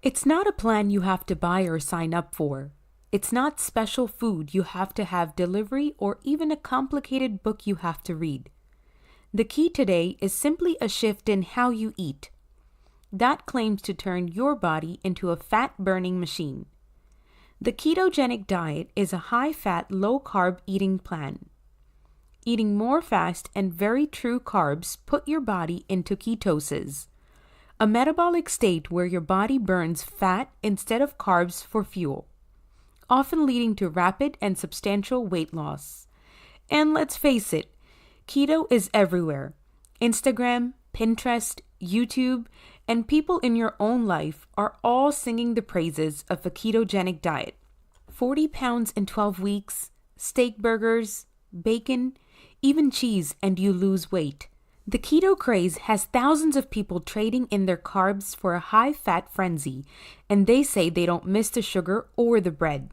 It's not a plan you have to buy or sign up for. It's not special food you have to have delivery or even a complicated book you have to read. The key today is simply a shift in how you eat. That claims to turn your body into a fat-burning machine. The ketogenic diet is a high-fat, low-carb eating plan. Eating more fast and very true carbs put your body into ketosis, a metabolic state where your body burns fat instead of carbs for fuel, often leading to rapid and substantial weight loss. And let's face it, keto is everywhere. Instagram, Pinterest, YouTube, and people in your own life are all singing the praises of a ketogenic diet. 40 pounds in 12 weeks, steak burgers, bacon, even cheese, and you lose weight. The keto craze has thousands of people trading in their carbs for a high-fat frenzy, and they say they don't miss the sugar or the bread.